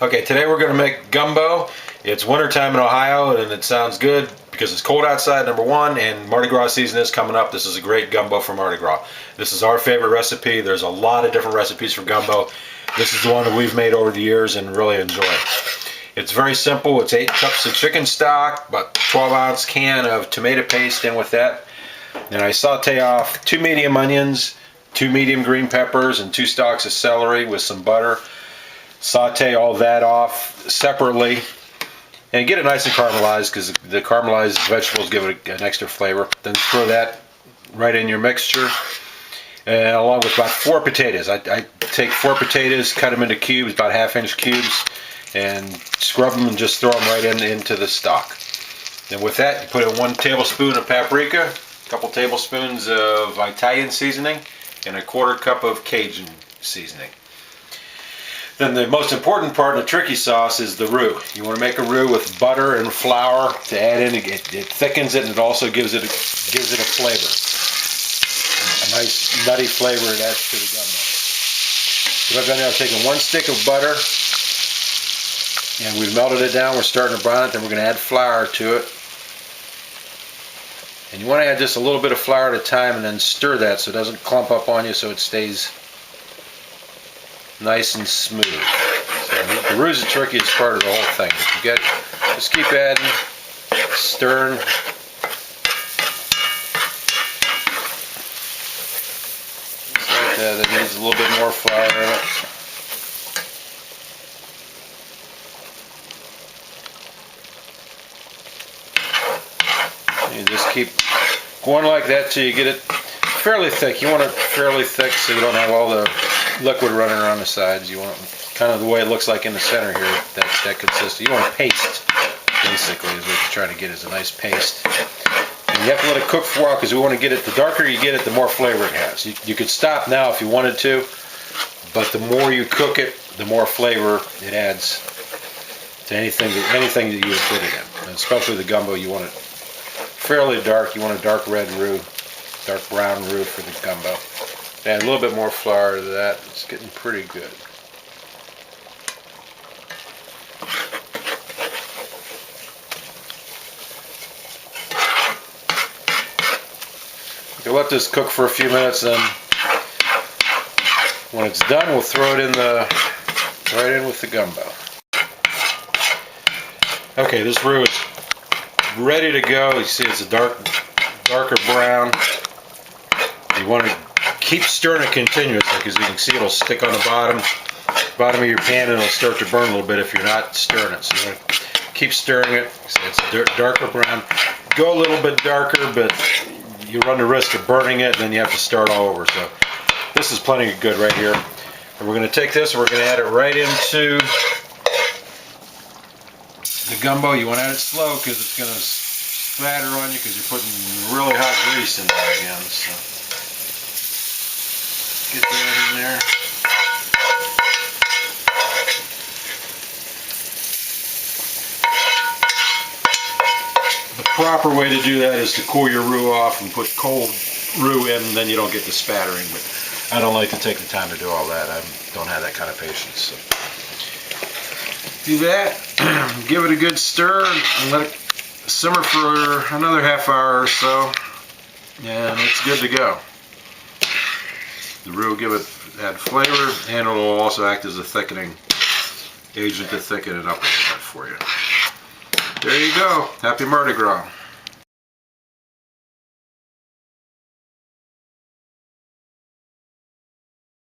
Okay, today we're going to make gumbo. It's wintertime in Ohio and it sounds good because it's cold outside, number one, and Mardi Gras season is coming up. This is a great gumbo for Mardi Gras. This is our favorite recipe. There's a lot of different recipes for gumbo. This is the one that we've made over the years and really enjoy. It's very simple. It's 8 cups of chicken stock, about 12-ounce can of tomato paste in with that. And I saute off 2 medium onions, 2 medium green peppers, and 2 stalks of celery with some butter. Saute all that off separately and get it nice and caramelized because the caramelized vegetables give it an extra flavor. Then throw that right in your mixture and along with about 4 potatoes. I take 4 potatoes, cut them into cubes, about 1/2-inch cubes, and scrub them and just throw them right into the stock. Then with that, you put in 1 tablespoon of paprika, a couple tablespoons of Italian seasoning, and a 1/4 cup of Cajun seasoning. Then the most important part of the tricky sauce is the roux. You want to make a roux with butter and flour to add in. It thickens it and it also gives it a flavor. A nice nutty flavor it adds to the gumbo. So what I've done now is taken 1 stick of butter and we've melted it down. We're starting to brown it. Then we're going to add flour to it. And you want to add just a little bit of flour at a time and then stir that so it doesn't clump up on you, so it stays nice and smooth. So the roux is the trickiest part of the whole thing. Just keep adding, stirring. Just like that. That needs a little bit more flour in it. You just keep going like that till you get it fairly thick. You want it fairly thick so you don't have all the liquid running around the sides. You want kind of the way it looks like in the center here, that consistency. You want paste, basically, is what you're trying to get, is a nice paste. And you have to let it cook for a while because we want to get it, the darker you get it, the more flavor it has. You could stop now if you wanted to, but the more you cook it, the more flavor it adds to anything that you would put it in. And especially the gumbo, you want it fairly dark. You want a dark red roux, dark brown roux for the gumbo. Add a little bit more flour to that. It's getting pretty good. You can let this cook for a few minutes, then when it's done, we'll throw it in right in with the gumbo. Okay, this roux is ready to go. You see it's a darker brown. You want to keep stirring it continuously because you can see it'll stick on the bottom of your pan and it'll start to burn a little bit if you're not stirring it. So you want to keep stirring it. It's a darker brown. Go a little bit darker, but you run the risk of burning it and then you have to start all over. So this is plenty good right here. And we're going to take this and we're going to add it right into the gumbo. You want to add it slow because it's going to spatter on you because you're putting really hot grease in there again. So get that in there. The proper way to do that is to cool your roux off and put cold roux in, and then you don't get the spattering. But I don't like to take the time to do all that. I don't have that kind of patience. So do that, give it a good stir, and let it simmer for another ½ hour or so, and it's good to go. The roux will add flavor, and it will also act as a thickening agent to thicken it up a little bit for you. There you go. Happy Mardi Gras.